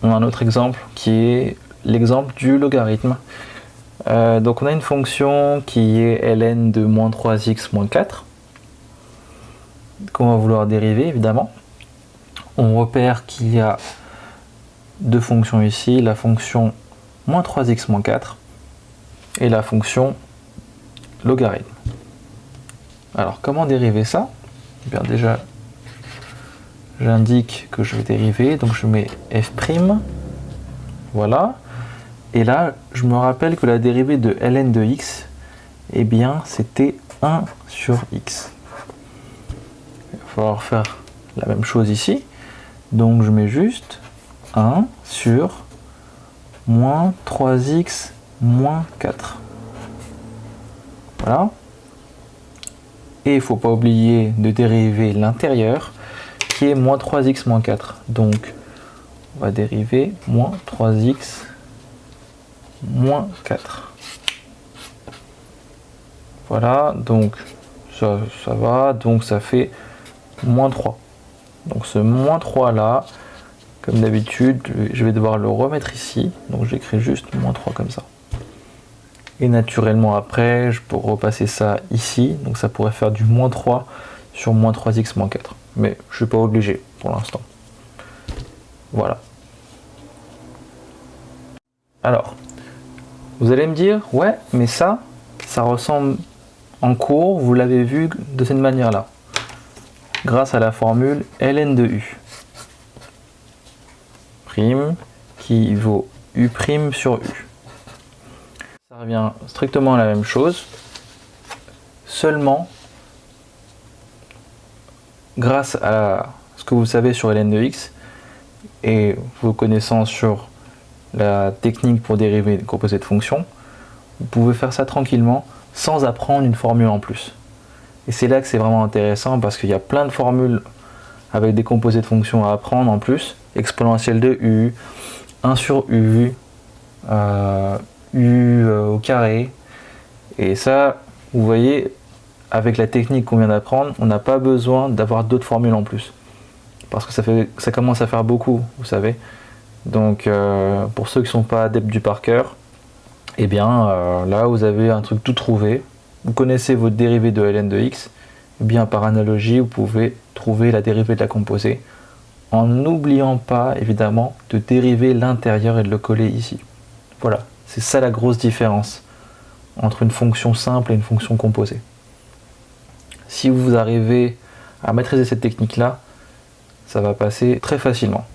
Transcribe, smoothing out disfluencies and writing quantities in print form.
on a un autre exemple qui est l'exemple du logarithme. Donc on a une fonction qui est ln de moins 3x moins 4 qu'on va vouloir dériver évidemment. On repère qu'il y a deux fonctions ici, la fonction moins 3x moins 4 et la fonction logarithme. Alors comment dériver ça? Eh bien déjà j'indique que je vais dériver, donc je mets f', voilà, et là je me rappelle que la dérivée de ln de x, eh bien c'était 1 sur x. Il va falloir faire la même chose ici, donc je mets juste 1 sur moins 3x moins 4. Voilà. Et il ne faut pas oublier de dériver l'intérieur qui est moins 3x moins 4. Donc on va dériver moins 3x moins 4. Voilà, donc ça va, donc ça fait moins 3. Donc ce moins 3 là, comme d'habitude, je vais devoir le remettre ici. Donc j'écris juste moins 3 comme ça. Et naturellement après, je peux repasser ça ici. Donc ça pourrait faire du moins 3 sur moins 3x moins 4. Mais je ne suis pas obligé pour l'instant. Voilà. Alors, vous allez me dire, ouais, mais ça ressemble en cours, vous l'avez vu de cette manière-là. Grâce à la formule ln de u. Prime qui vaut u' sur u. Ça revient strictement à la même chose, seulement grâce à ce que vous savez sur ln de x et vos connaissances sur la technique pour dériver des composés de fonctions, vous pouvez faire ça tranquillement sans apprendre une formule en plus. Et c'est là que c'est vraiment intéressant parce qu'il y a plein de formules avec des composés de fonctions à apprendre en plus. Exponentielle de u, 1 sur u, u au carré. Et ça, vous voyez, avec la technique qu'on vient d'apprendre, on n'a pas besoin d'avoir d'autres formules en plus. Parce que ça commence à faire beaucoup, vous savez. Donc pour ceux qui ne sont pas adeptes du par cœur, eh bien là vous avez un truc tout trouvé. Vous connaissez votre dérivée de ln de x, eh bien par analogie vous pouvez trouver la dérivée de la composée en n'oubliant pas évidemment de dériver l'intérieur et de le coller ici. Voilà, c'est ça la grosse différence entre une fonction simple et une fonction composée. Si vous arrivez à maîtriser cette technique là, ça va passer très facilement.